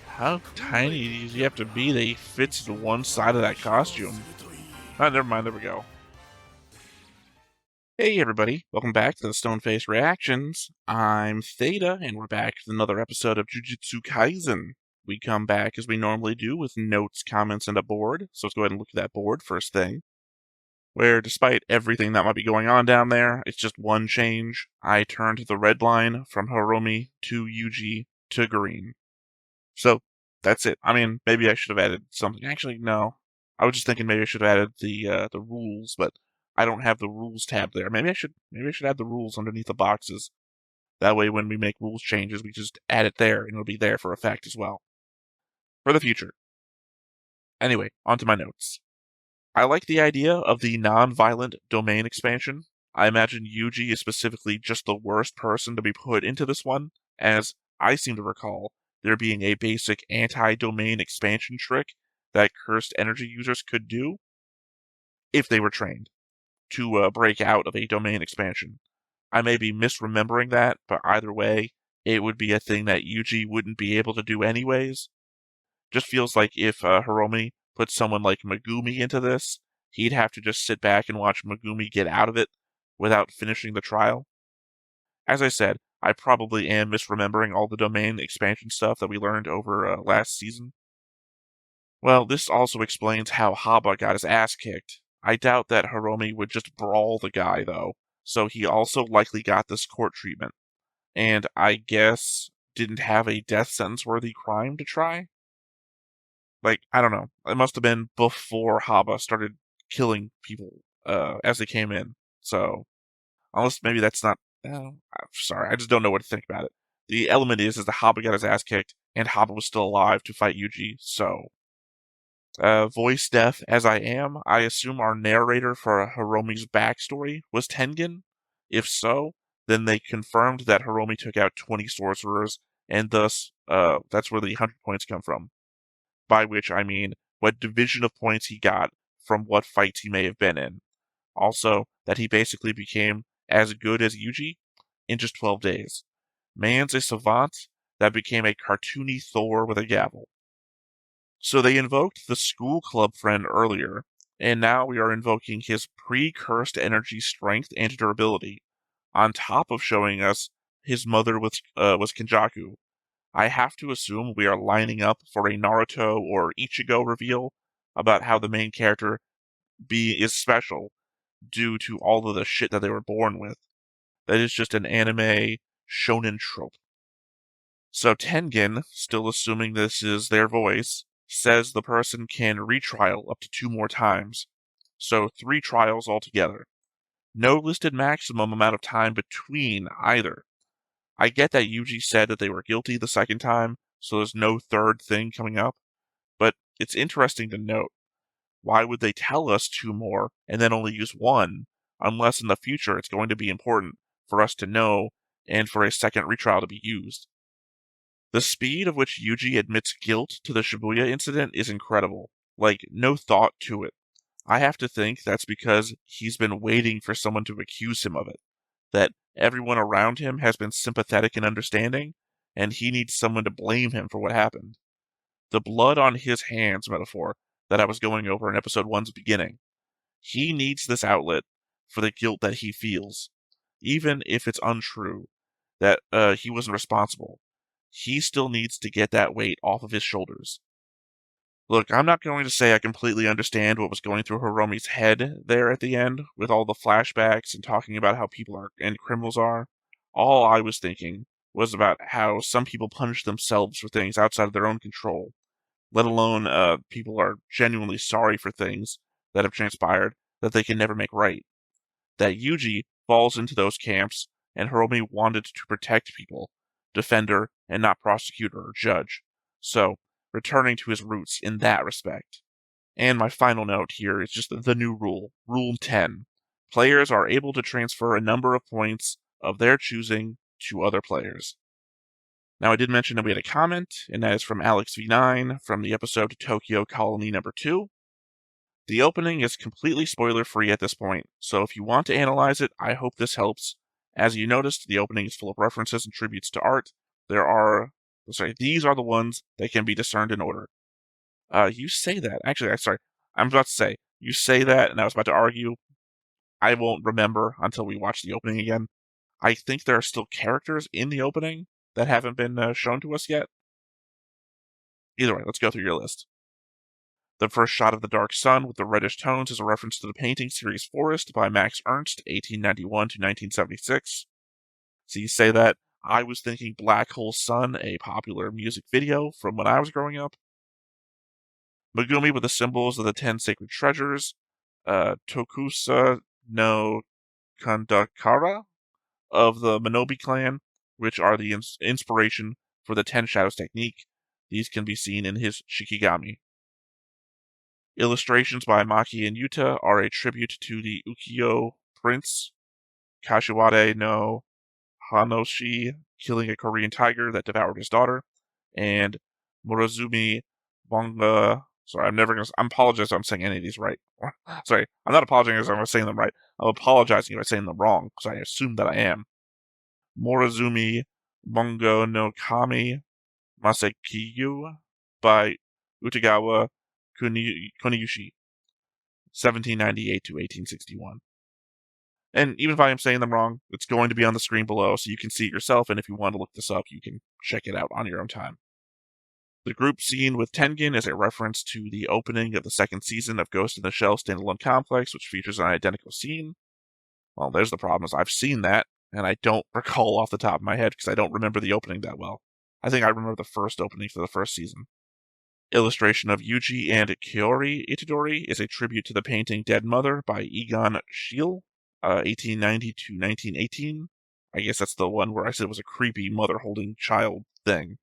How tiny does he have to be that he fits into one side of that costume? Oh, never mind, there we go. Hey everybody, welcome back to the Stoneface Reactions. I'm Theta, and we're back with another episode of Jujutsu Kaisen. We come back as we normally do with notes, comments, and a board, so let's go ahead and look at that board first thing. Where, despite everything that might be going on down there, it's just one change. I turned the red line from Hiromi to Yuji to green. So, that's it. I mean, maybe I should have added something. Actually, no. I was just thinking maybe I should have added the rules, but I don't have the rules tab there. Maybe I should add the rules underneath the boxes. That way when we make rules changes, we just add it there and it'll be there for effect as well. For the future. Anyway, on to my notes. I like the idea of the non-violent domain expansion. I imagine Yuji is specifically just the worst person to be put into this one, as I seem to recall there being a basic anti-domain expansion trick that cursed energy users could do if they were trained to break out of a domain expansion. I may be misremembering that, but either way, it would be a thing that Yuji wouldn't be able to do anyways. Just feels like if Hiromi put someone like Megumi into this, he'd have to just sit back and watch Megumi get out of it without finishing the trial. As I said, I probably am misremembering all the domain expansion stuff that we learned over last season. Well, this also explains how Haba got his ass kicked. I doubt that Hiromi would just brawl the guy, though, so he also likely got this court treatment. And I guess didn't have a death sentence-worthy crime to try? Like, I don't know. It must have been before Haba started killing people as they came in. So, unless maybe that's not... I'm sorry, I just don't know what to think about it. The element is that Haba got his ass kicked, and Haba was still alive to fight Yuji, so... voice deaf as I am, I assume our narrator for Hiromi's backstory was Tengen? If so, then they confirmed that Hiromi took out 20 sorcerers, and thus, that's where the 100 points come from. By which I mean what division of points he got from what fights he may have been in. Also, that he basically became as good as Yuji in just 12 days. Man's a savant that became a cartoony Thor with a gavel. So they invoked the school club friend earlier, and now we are invoking his pre-cursed energy, strength, and durability, on top of showing us his mother was Kenjaku. I have to assume we are lining up for a Naruto or Ichigo reveal about how the main character is special due to all of the shit that they were born with. That is just an anime shonen trope. So Tengen, still assuming this is their voice, says the person can retrial up to 2 more times. So 3 trials altogether. No listed maximum amount of time between either. I get that Yuji said that they were guilty the second time, so there's no third thing coming up, but it's interesting to note. Why would they tell us 2 more and then only use 1, unless in the future it's going to be important for us to know and for a second retrial to be used? The speed of which Yuji admits guilt to the Shibuya incident is incredible. Like, no thought to it. I have to think that's because he's been waiting for someone to accuse him of it. That everyone around him has been sympathetic and understanding, and he needs someone to blame him for what happened. The blood on his hands metaphor that I was going over in episode 1's beginning. He needs this outlet for the guilt that he feels, even if it's untrue, that he wasn't responsible. He still needs to get that weight off of his shoulders. Look, I'm not going to say I completely understand what was going through Hiromi's head there at the end, with all the flashbacks and talking about how people are and criminals are. All I was thinking was about how some people punish themselves for things outside of their own control, let alone people are genuinely sorry for things that have transpired that they can never make right. That Yuji falls into those camps, and Hiromi wanted to protect people, defender, and not prosecutor or judge. So, returning to his roots in that respect. And my final note here is just the new rule, Rule 10. Players are able to transfer a number of points of their choosing to other players. Now, I did mention that we had a comment, and that is from Alex V9 from the episode Tokyo Colony number 2. The opening is completely spoiler-free at this point, so if you want to analyze it, I hope this helps. As you noticed, the opening is full of references and tributes to art, these are the ones that can be discerned in order. You say that. Actually, I'm about to say, you say that, and I was about to argue. I won't remember until we watch the opening again. I think there are still characters in the opening that haven't been shown to us yet. Either way, let's go through your list. The first shot of the dark sun with the reddish tones is a reference to the painting series Forest by Max Ernst, 1891 to 1976. So you say that. I was thinking Black Hole Sun, a popular music video from when I was growing up. Megumi with the symbols of the 10 sacred treasures. Tokusa no Kandakara of the Minobi clan, which are the inspiration for the 10 Shadows technique. These can be seen in his Shikigami. Illustrations by Maki and Yuta are a tribute to the Ukiyo prince, Kashiwade no Hanoshi killing a Korean tiger that devoured his daughter, and Murazumi Manga. Sorry, I'm apologizing if I'm saying any of these right. Sorry, I'm not apologizing if I'm saying them right. I'm apologizing if I'm saying them wrong, because I assume that I am. Morizumi Bungo no Kami Masekiyu by Utagawa Kuniyushi, 1798 to 1861. And even if I am saying them wrong, it's going to be on the screen below so you can see it yourself, and if you want to look this up, you can check it out on your own time. The group scene with Tengen is a reference to the opening of the second season of Ghost in the Shell Standalone Complex, which features an identical scene. Well, there's the problem, is I've seen that, and I don't recall off the top of my head because I don't remember the opening that well. I think I remember the first opening for the first season. Illustration of Yuji and Kiori Itadori is a tribute to the painting Dead Mother by Egon Schiele, 1890 to 1918. I guess that's the one where I said it was a creepy mother holding child thing.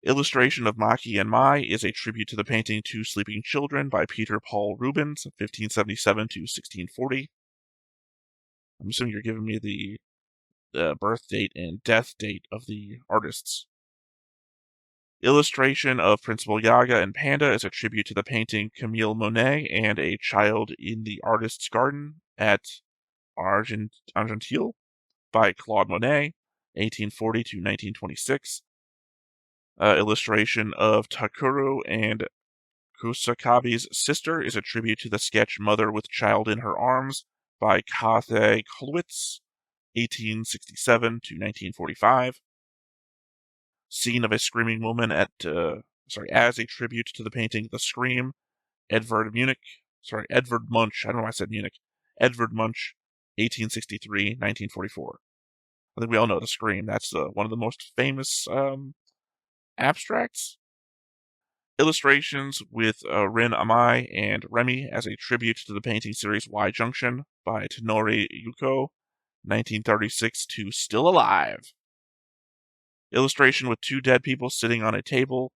Illustration of Maki and Mai is a tribute to the painting Two Sleeping Children by Peter Paul Rubens, 1577 to 1640. I'm assuming you're giving me the birth date and death date of the artists. Illustration of Principal Yaga and Panda is a tribute to the painting Camille Monet and a Child in the Artist's Garden at Argenteuil by Claude Monet, 1840 to 1926. Illustration of Takuru and Kusakabe's Sister is a tribute to the sketch Mother with Child in Her Arms by Kathe Kolwitz, 1867 to 1945. Scene of a screaming woman as a tribute to the painting The Scream, Edvard Munch. I don't know why I said Munich. Edvard Munch, 1863, 1944. I think we all know The Scream. That's one of the most famous abstracts. Illustrations with Rin Amai and Remy as a tribute to the painting series Y Junction by Tenori Yuko, 1936 to Still Alive. Illustration with two dead people sitting on the table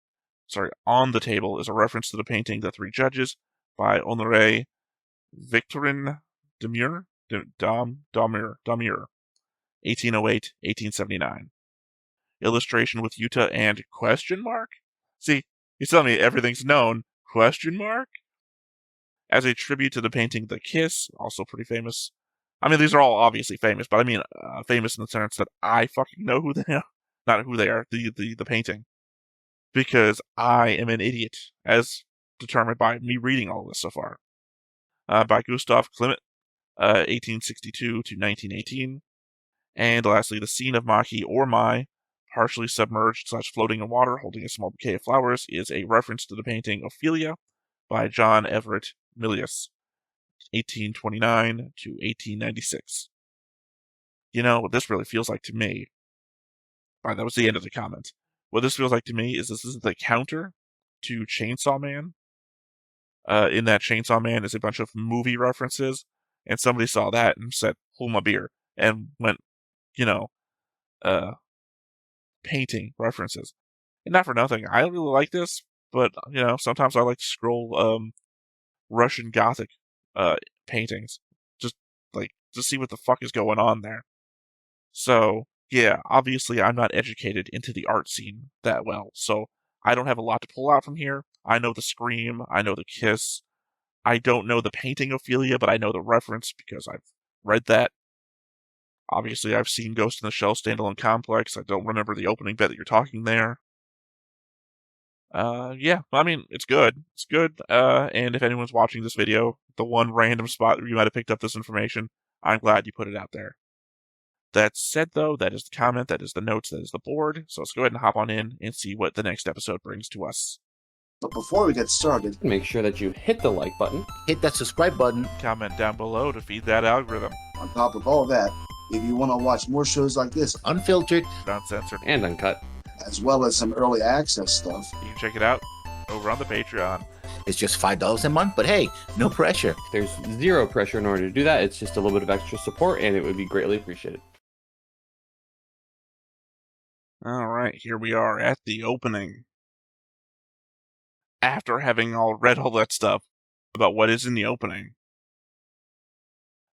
is a reference to the painting The Three Judges by Honoré Victorin Demure, 1808, 1879. Illustration with Yuta and ? See, he's telling me everything's known, ? As a tribute to the painting The Kiss, also pretty famous. I mean, these are all obviously famous, but I mean famous in the sense that I fucking know who they are. Not who they are, the painting. Because I am an idiot, as determined by me reading all this so far. By Gustav Klimt, 1862 to 1918. And lastly, the scene of Maki or Mai, partially submerged / floating in water, holding a small bouquet of flowers, is a reference to the painting Ophelia by John Everett Milius, 1829 to 1896. You know, what this really feels like to me, that was the end of the comment. What this feels like to me is this is the counter to Chainsaw Man. In that Chainsaw Man is a bunch of movie references, and somebody saw that and said, hold my beer, and went, painting references. And not for nothing, I really like this, but, sometimes I like to scroll Russian Gothic paintings, just to see what the fuck is going on there. So, yeah, obviously I'm not educated into the art scene that well, so I don't have a lot to pull out from here. I know The Scream, I know The Kiss, I don't know the painting Ophelia, but I know the reference because I've read that. Obviously, I've seen Ghost in the Shell Standalone Complex. I don't remember the opening bit that you're talking there. Yeah, I mean, it's good. It's good, and if anyone's watching this video, the one random spot where you might have picked up this information, I'm glad you put it out there. That said, though, that is the comment, that is the notes, that is the board, so let's go ahead and hop on in and see what the next episode brings to us. But before we get started, make sure that you hit the like button, hit that subscribe button, comment down below to feed that algorithm. On top of all that, if you want to watch more shows like this, unfiltered, uncensored, and uncut, as well as some early access stuff, you can check it out over on the Patreon. It's just $5 a month, but hey, no pressure. There's zero pressure in order to do that. It's just a little bit of extra support, and it would be greatly appreciated. Alright, here we are at the opening. After having all read all that stuff about what is in the opening,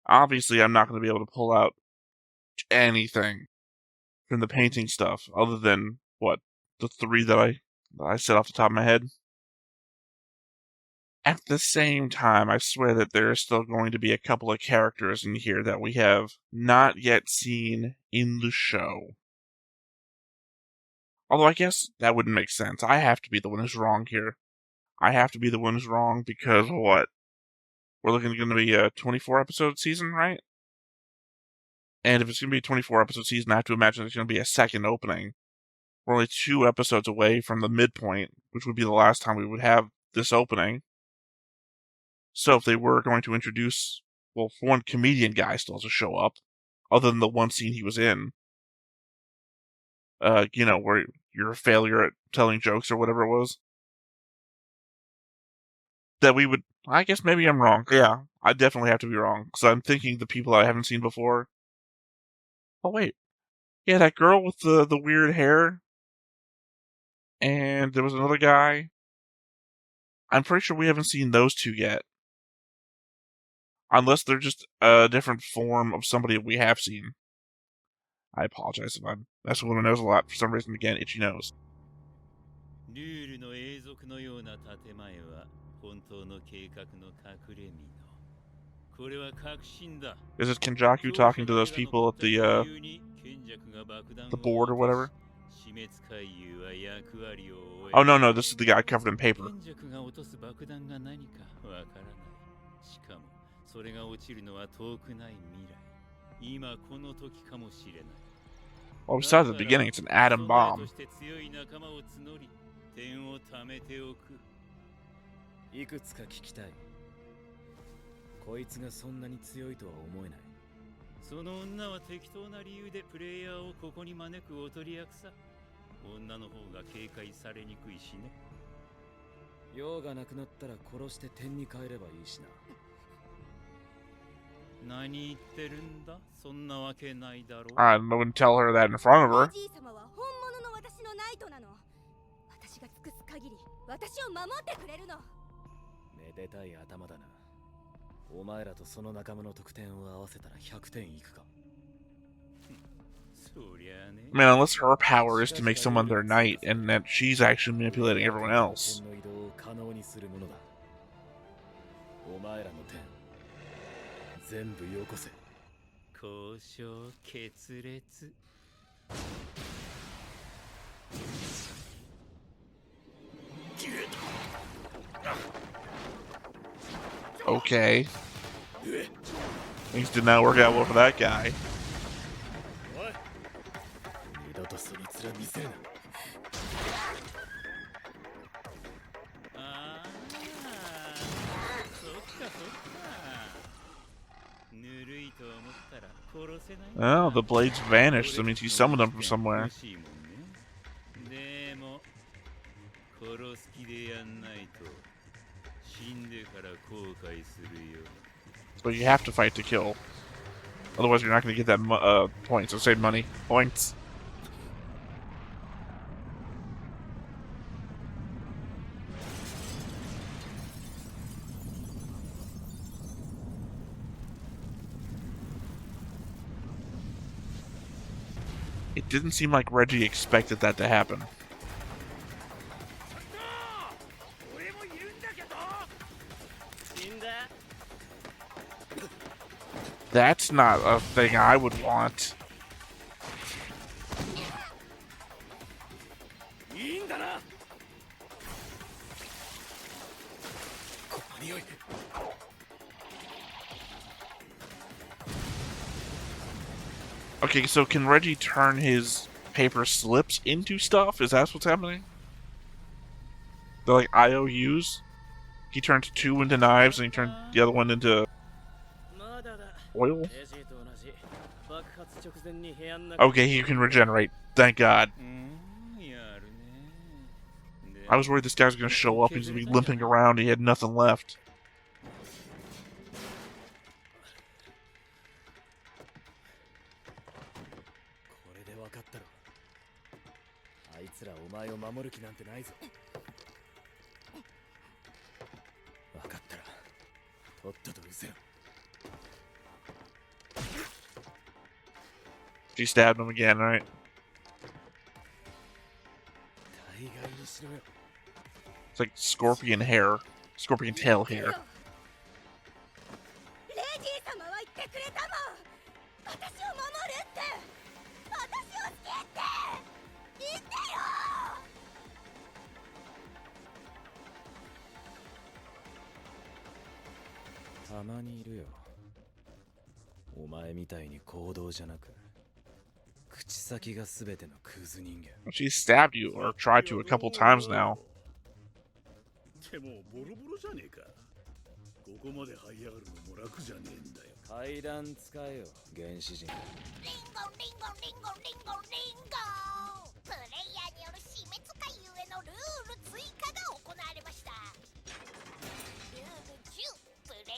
obviously I'm not going to be able to pull out anything from the painting stuff other than, what, the three that I said off the top of my head. At the same time, I swear that there is still going to be a couple of characters in here that we have not yet seen in the show. Although I guess that wouldn't make sense. I have to be the one who's wrong here. I have to be the one who's wrong because what? We're looking going to be a 24-episode season, right? And if it's going to be a 24-episode season, I have to imagine there's going to be a second opening. We're only 2 episodes away from the midpoint, which would be the last time we would have this opening. So if they were going to introduce, well, for one, comedian guy still has to show up, other than the one scene he was in. You know, where you're a failure at telling jokes or whatever it was. That we would, I guess maybe I'm wrong. Yeah, I definitely have to be wrong, because I'm thinking the people I haven't seen before. Oh, wait. Yeah, that girl with the weird hair. And there was another guy. I'm pretty sure we haven't seen those two yet. Unless they're just a different form of somebody we have seen. I apologize if I'm messing with my nose a lot. For some reason, again, itchy nose. Is it Kenjaku talking to those people at the board or whatever? Oh, no, this is the guy covered in paper. Well, we saw at the beginning, it's an atom bomb. I wouldn't tell her that in front of her. I mean, unless her power is to make someone their knight, and that she's actually manipulating everyone else. Okay. Things did not work out well for that guy. Oh, the blades vanished, so that means he summoned them from somewhere. So you have to fight to kill. Otherwise you're not going to get that points, so save money. Points. It didn't seem like Reggie expected that to happen. That's not a thing I would want. Okay, so can Reggie turn his paper slips into stuff? Is that what's happening? They're like IOUs? He turned 2 into knives and he turned the other one into oil? Okay, he can regenerate. Thank God. I was worried this guy was going to show up and he's going to be limping around. He had nothing left. She stabbed him again, right? It's like scorpion hair. Scorpion tail hair. She stabbed you, or tried to, a couple times now.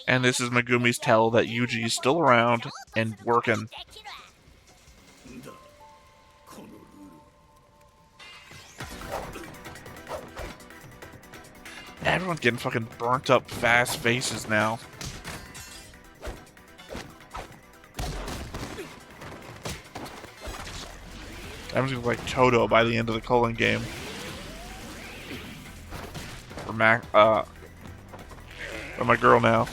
And this is Megumi's tell that Yuji is still around and working. Everyone's getting fucking burnt up fast faces now. Everyone's gonna be like Toto by the end of the Cullen game. Or or my girl now.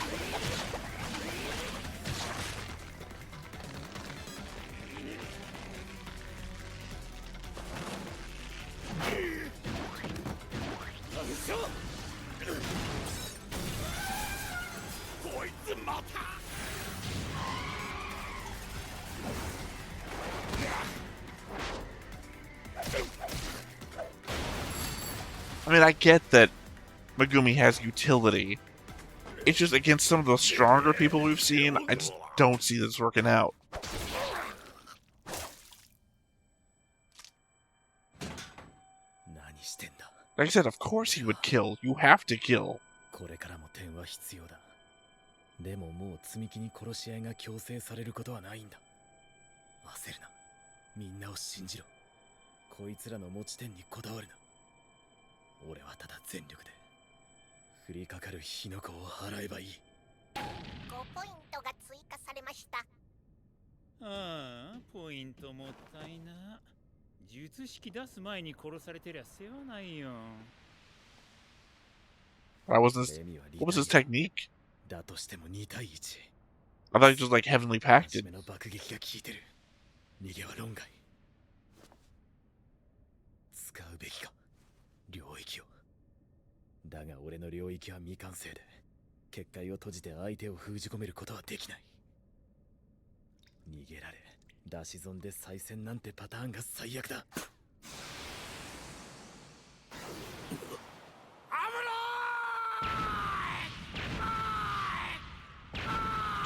I mean, I get that Megumi has utility. It's just against some of the stronger people we've seen, I just don't see this working out. Like I said, of course he would kill. You have to kill. What was his technique? I thought he was like heavenly pacted.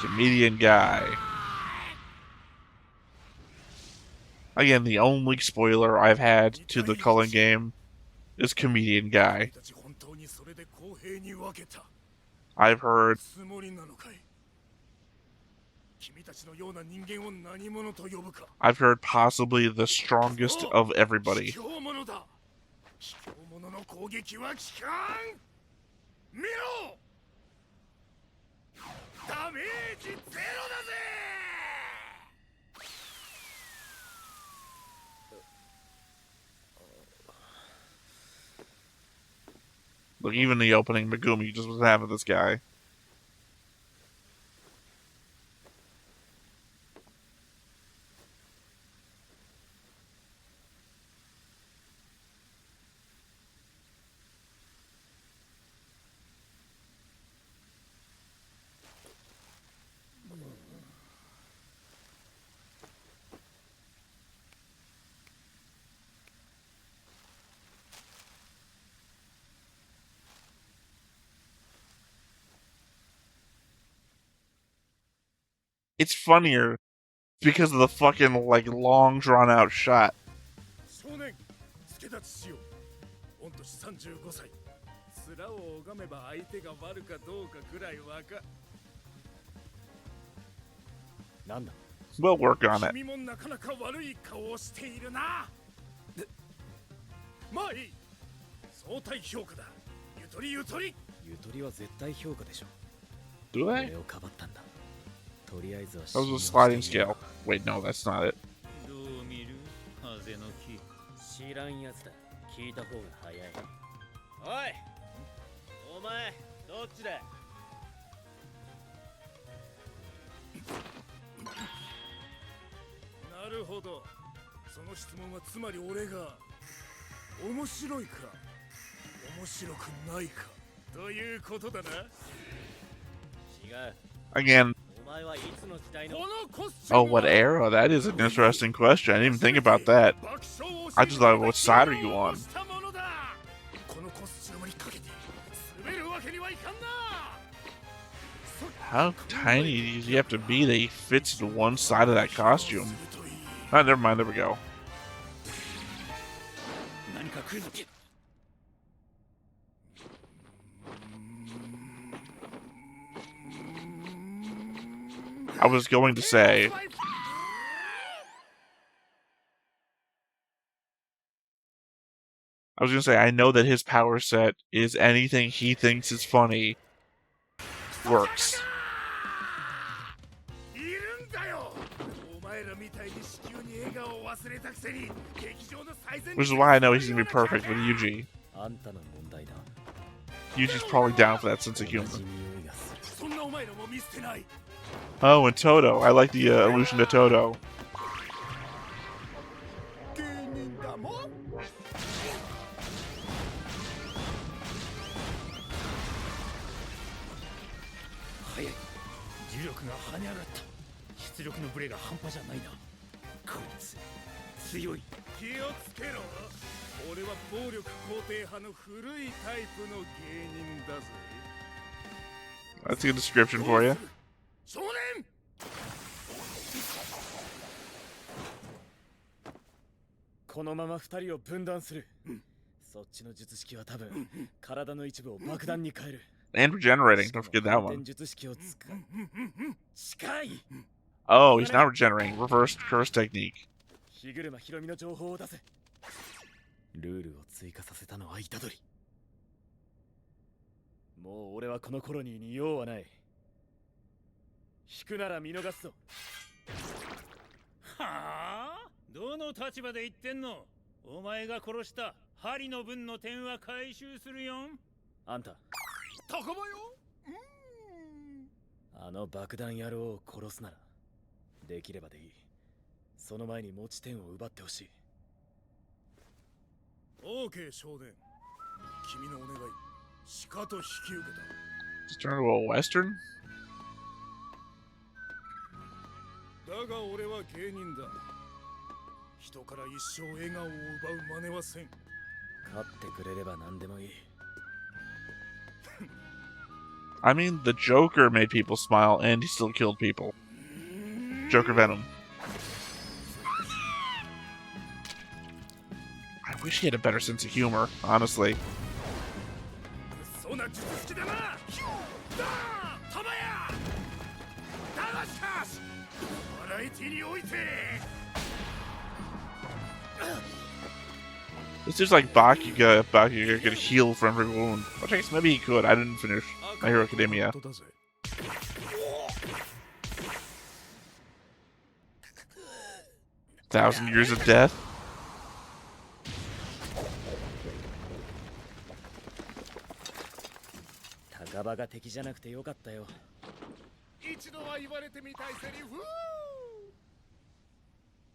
Comedian guy. Again, the only spoiler I've had to the Cullen game is comedian guy. I've heard possibly the strongest of everybody. Look, even the opening, Megumi just wasn't having this guy. it's funnier because of the fucking, like, long, drawn-out shot. 少年助立ちしよう。御年35歳。面を拝めば相手が悪かどうかぐらいわか。なんだ We'll work on it. 君もなかなか悪い顔をしているな。まあいい。相対評価だ。ゆとりゆとり。ゆとりは絶対評価でしょ。 Do they? 俺をかばったんだ。とりあえずは That was a sliding scale. Wait, no, that's not it. どう見る風の木。知らんやつだ。聞いた方が早い。おい。お前どっちだ。なるほど。その質問はつまり俺が面白いか面白くないかということだな。違う。 Again. Oh, what era? That is an interesting question. I didn't even think about that. I just thought, what side are you on? How tiny does he have to be that he fits in one side of that costume? Oh, never mind. There we go. I was going to say... I know that his power set is anything he thinks is funny works. Which is why I know he's gonna be perfect with Yuji. Yuji's probably down for that sense of humor. Oh, and Toto. I like the allusion to Toto. That's a good description for you. 少年このまま二人を分断する。そっちの術式は多分体の一部を爆弾に変える。 And regenerating, don't forget that one. Oh, he's not regenerating. Reverse curse technique. 日車ひろみの情報を出せ。ルールを追加させたのは虎杖。もう俺はこのコロニーに用はない。引くなら見逃すぞ。はあ？どの立場で言ってんの？お前が殺した針の分の点は回収するよん。あんた。高場よ。あの爆弾野郎を殺すならできればでいい。その前に持ち点を奪ってほしい。オーケー少年。君のお願い、しかと引き受けた。 Just turn to a western? だが俺は芸人だ。人から一生笑顔を奪う真似はせん。勝ってくれれば何でもいい。I mean, the Joker made people smile, and he still killed people. Joker Venom. I wish he had a better sense of humor, honestly. It's just like Bakuga could heal from every wound. Which I guess maybe he could. I didn't finish My Hero Academia. Thousand Years of Death.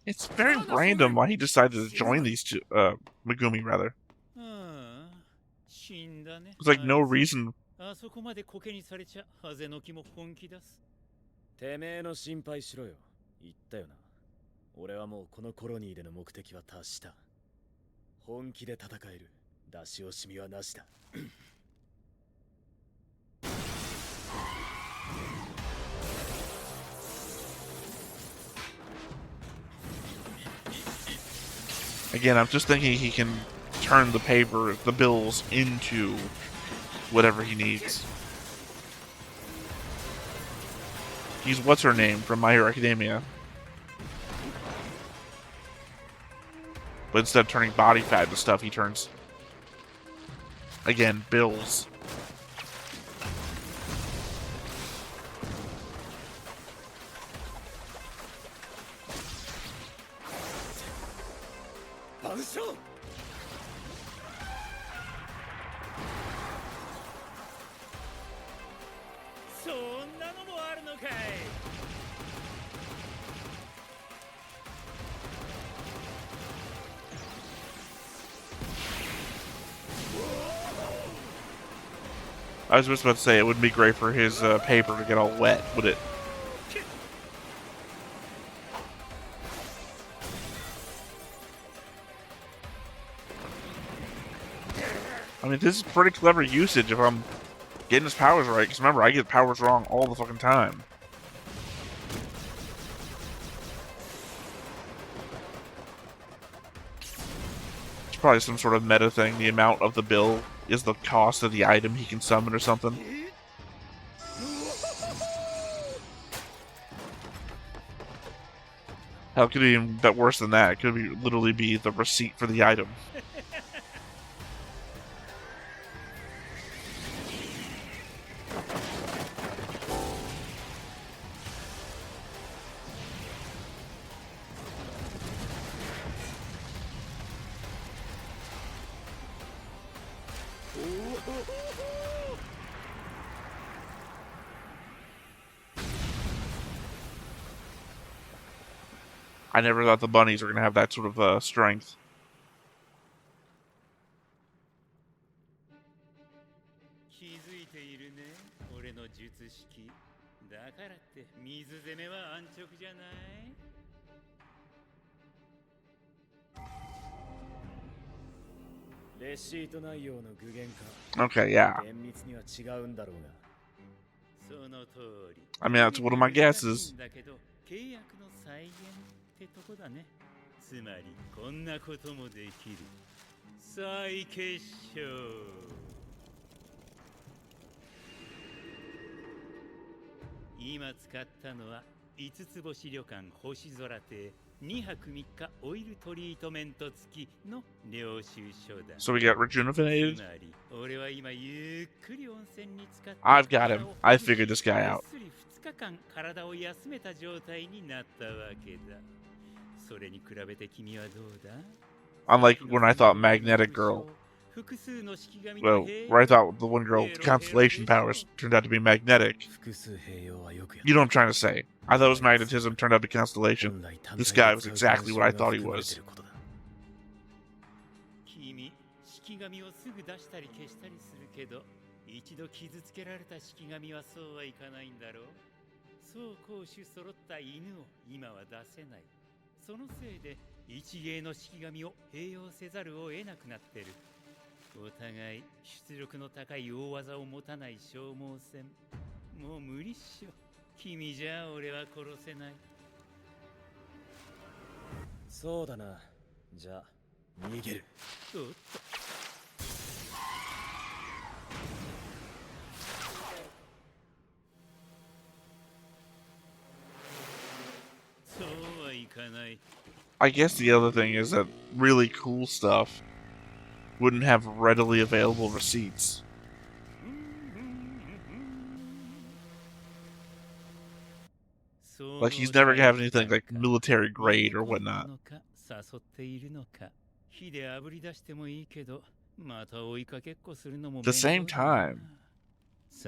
It's very random why he decided to join these two, Megumi rather. There's like no reason. あそこまでコケにされちゃハゼの木も本気出す。てめえの心配しろよ。言ったよな。俺はもうこのコロニーでの目的は達した。本気で戦える。出し惜しみはなしだ。Again, I'm just thinking he can turn the bills into whatever he needs. He's what's her name from My Hero Academia. But instead of turning body fat into stuff, he turns, again, bills. I was just about to say it wouldn't be great for his paper to get all wet, would it? I mean, this is pretty clever usage if I'm getting his powers right. Because remember, I get powers wrong all the fucking time. It's probably some sort of meta thing. The amount of the bill is the cost of the item he can summon or something. Hell, it could be even worse than that. It could literally be the receipt for the item. I never thought the bunnies were going to have that sort of strength. Okay, yeah. I mean, that's one of my guesses. So we got rejuvenated. I've got him. I figured this guy out. Unlike when I thought Magnetic Girl. Well, where I thought the one girl with constellation powers turned out to be magnetic. You know what I'm trying to say. I thought it was magnetism, turned out to be constellation. This guy was exactly what I thought he was. I guess the other thing is that really cool stuff wouldn't have readily available receipts. Like, he's never gonna have anything like military grade or whatnot. At the same time,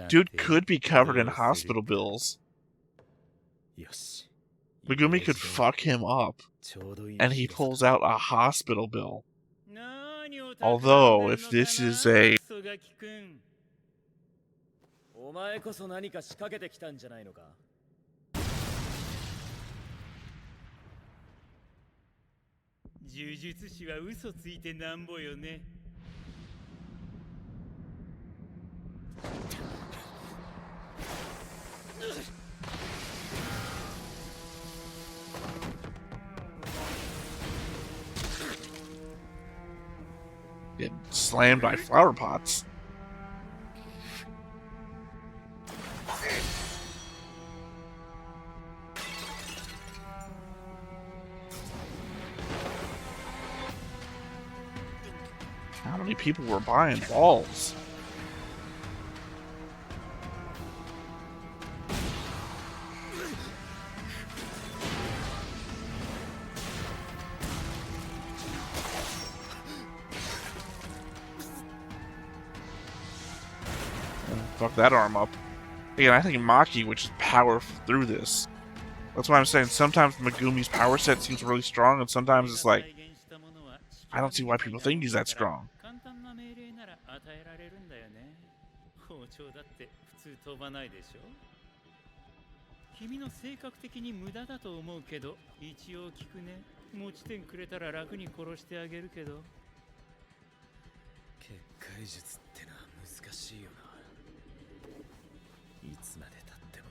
dude could be covered in hospital bills. Megumi could fuck him up, and he pulls out a hospital bill. Although, if this is a... Getting slammed by flower pots. How many people were buying balls? Fuck that arm up. Again, I think Maki would just power through this. That's why I'm saying sometimes Megumi's power set seems really strong, and sometimes it's like, I don't see why people think he's that strong. 君の性格的に無駄だと思うけど、一応聞くね。持ち点くれたら楽に殺してあげるけど。結界術ってのは難しいよな。いつまで経っても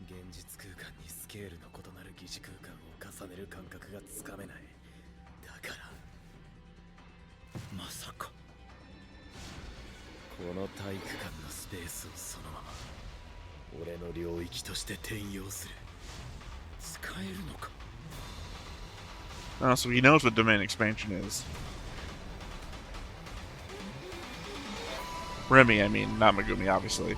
現実空間にスケールの異なる疑似空間を重ねる感覚がつかめない。だからまさかこの体育館のスペースをそのまま俺の領域として転用する。使えるのか。 Oh, so he knows what domain expansion is. Remy, I mean, not Megumi, obviously.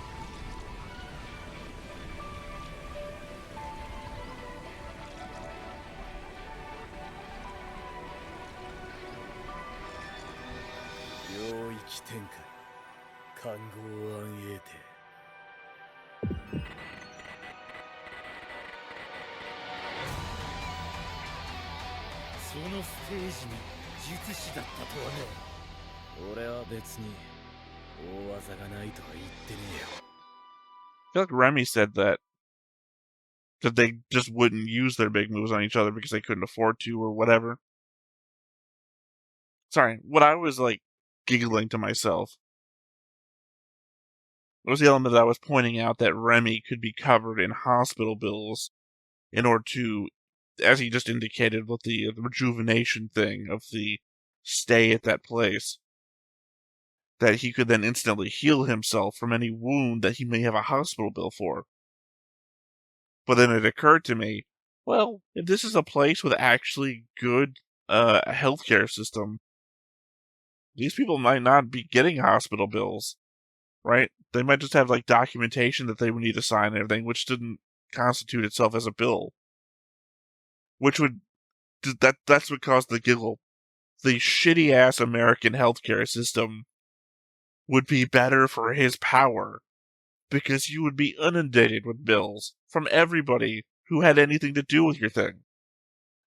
I feel like Remy said that they just wouldn't use their big moves on each other because they couldn't afford to or whatever. Sorry, what I was like giggling to myself was the element that I was pointing out that Remy could be covered in hospital bills in order to, as he just indicated with the rejuvenation thing of the stay at that place, that he could then instantly heal himself from any wound that he may have a hospital bill for. But then it occurred to me, well, if this is a place with actually good healthcare system, these people might not be getting hospital bills, right? They might just have like documentation that they would need to sign and everything, which didn't constitute itself as a bill. Which would that's what caused the giggle. The shitty ass American healthcare system would be better for his power, because you would be inundated with bills from everybody who had anything to do with your thing.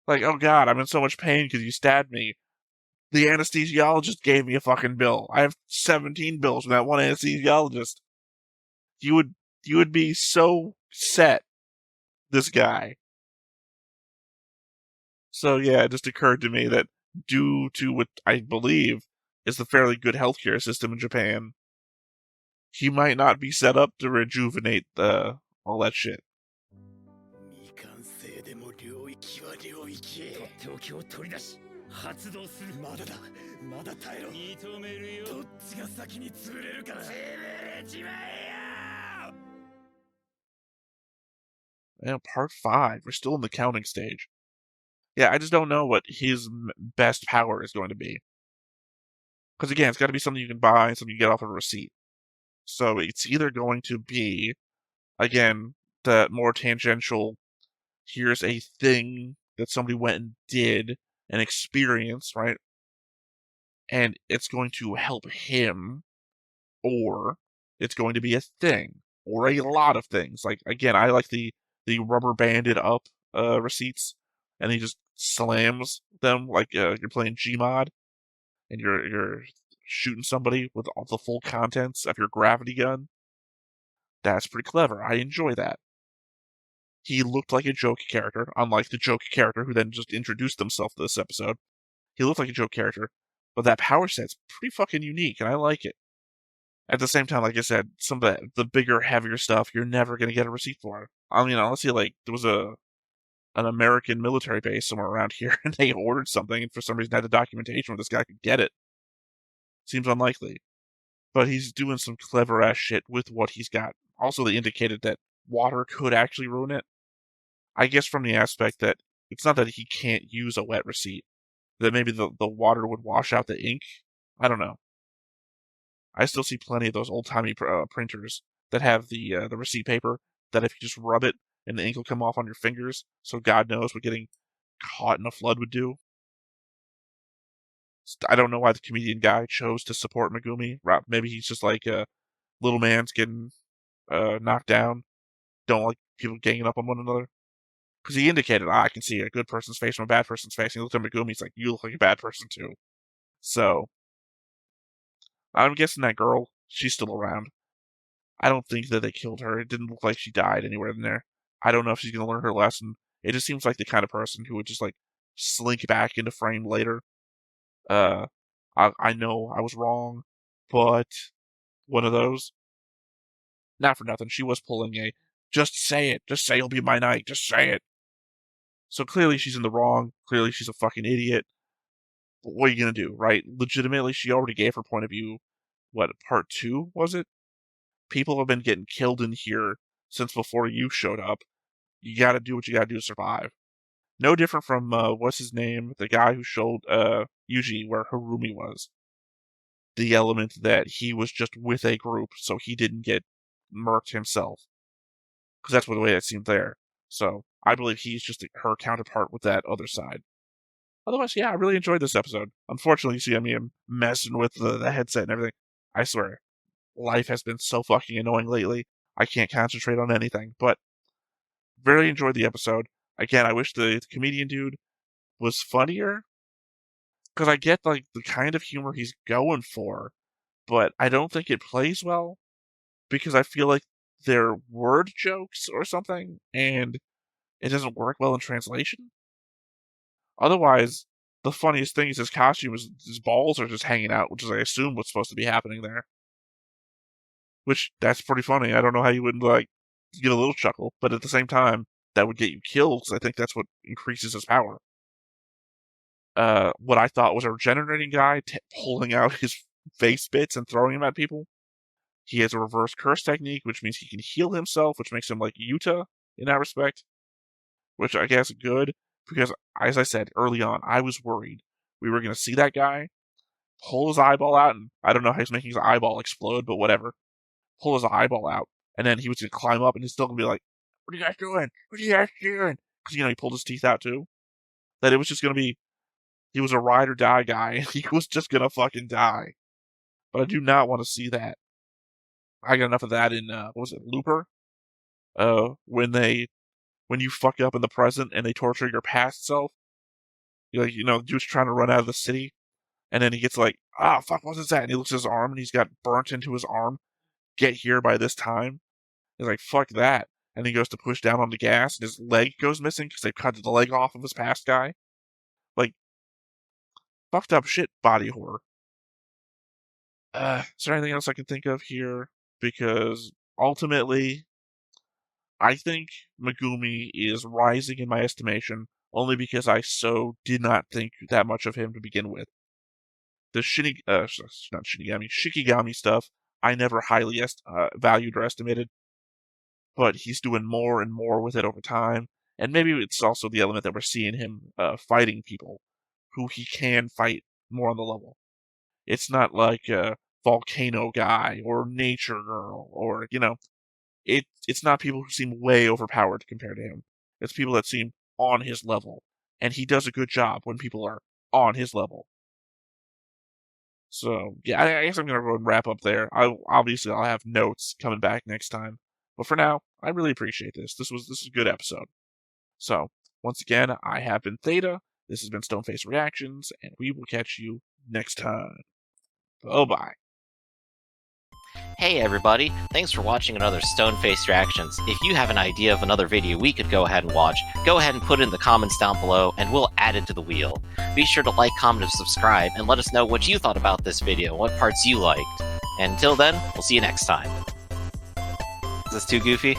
Like, oh god, I'm in so much pain because you stabbed me. The anesthesiologist gave me a fucking bill. I have 17 bills from that one anesthesiologist. You would be so set, this guy. So yeah, it just occurred to me that due to what I believe is the fairly good healthcare system in Japan, he might not be set up to rejuvenate all that shit. And part 5, we're still in the counting stage. Yeah, I just don't know what his best power is going to be. Because again, it's got to be something you can buy, something you get off of a receipt. So it's either going to be, again, the more tangential, here's a thing that somebody went and did, an experience, right? And it's going to help him, or it's going to be a thing, or a lot of things. Like, again, I like the rubber banded up receipts, and he just slams them like you're playing Gmod, and you're shooting somebody with all the full contents of your gravity gun. That's pretty clever. I enjoy that. He looked like a joke character, unlike the joke character who then just introduced himself to this episode. He looked like a joke character, but that power set's pretty fucking unique, and I like it. At the same time, like I said, some of the bigger, heavier stuff, you're never going to get a receipt for. I mean, honestly, like, there was an American military base somewhere around here, and they ordered something, and for some reason had the documentation where this guy could get it. Seems unlikely. But he's doing some clever-ass shit with what he's got. Also, they indicated that water could actually ruin it. I guess from the aspect that it's not that he can't use a wet receipt, that maybe the water would wash out the ink. I don't know. I still see plenty of those old-timey printers that have the receipt paper that if you just rub it and the ink will come off on your fingers, so God knows what getting caught in a flood would do. I don't know why the comedian guy chose to support Megumi. Maybe he's just like, little man's getting knocked down. Don't like people ganging up on one another. Because he indicated, I can see a good person's face from a bad person's face. And he looked at Megumi, he's like, you look like a bad person too. So, I'm guessing that girl, she's still around. I don't think that they killed her. It didn't look like she died anywhere in there. I don't know if she's going to learn her lesson. It just seems like the kind of person who would just like slink back into frame later. I know I was wrong, but one of those. Not for nothing. She was pulling a, just say it. Just say it'll be my night. Just say it. So clearly she's in the wrong. Clearly she's a fucking idiot. But what are you going to do, right? Legitimately, she already gave her point of view. What, part 2, was it? People have been getting killed in here since before you showed up. You gotta do what you gotta do to survive. No different from, what's his name? The guy who showed, Yuji where Harumi was. The element that he was just with a group, so he didn't get murked himself. Because that's the way it seemed there. So, I believe he's just her counterpart with that other side. Otherwise, yeah, I really enjoyed this episode. Unfortunately, you see, I'm messing with the headset and everything. I swear, life has been so fucking annoying lately. I can't concentrate on anything, but really enjoyed the episode. Again, I wish the comedian dude was funnier, because I get like the kind of humor he's going for, but I don't think it plays well, because I feel like they're word jokes or something, and it doesn't work well in translation. Otherwise, the funniest thing is his costume is his balls are just hanging out, which is I assume what's supposed to be happening there. Which, that's pretty funny. I don't know how you wouldn't, like, get a little chuckle, but at the same time, that would get you killed, because I think that's what increases his power. What I thought was a regenerating guy pulling out his face bits and throwing them at people. He has a reverse curse technique, which means he can heal himself, which makes him like Yuta in that respect. Which I guess is good, because, as I said early on, I was worried we were going to see that guy pull his eyeball out, and I don't know how he's making his eyeball explode, but whatever. Pull his eyeball out, and then he was going to climb up, and he's still going to be like, what are you guys doing? What are you guys doing? Because, he pulled his teeth out too. That it was just going to be, he was a ride or die guy, and he was just going to fucking die. But I do not want to see that. I got enough of that in, what was it, Looper? When you fuck up in the present and they torture your past self. Dude's trying to run out of the city, and then he gets like, fuck, what's that? And he looks at his arm, and he's got burnt into his arm. Get here by this time. He's like, fuck that. And he goes to push down on the gas, and his leg goes missing because they've cut the leg off of his past guy. Like, fucked up shit, body horror. Is there anything else I can think of here? Because ultimately, I think Megumi is rising in my estimation only because I so did not think that much of him to begin with. The Shikigami stuff, I never highly valued or estimated, but he's doing more and more with it over time, and maybe it's also the element that we're seeing him fighting people who he can fight more on the level. It's not like a volcano guy or nature girl or, it's not people who seem way overpowered compared to him. It's people that seem on his level, and he does a good job when people are on his level. So, yeah, I guess I'm going to go and wrap up there. I'll have notes coming back next time. But for now, I really appreciate this. This is a good episode. So, once again, I have been Theta. This has been Stoneface Reactions, and we will catch you next time. Bye-bye. Hey everybody, thanks for watching another Stoneface Reactions. If you have an idea of another video we could go ahead and watch, go ahead and put it in the comments down below and we'll add it to the wheel. Be sure to like, comment, and subscribe and let us know what you thought about this video, what parts you liked. And until then, we'll see you next time. Is this too goofy?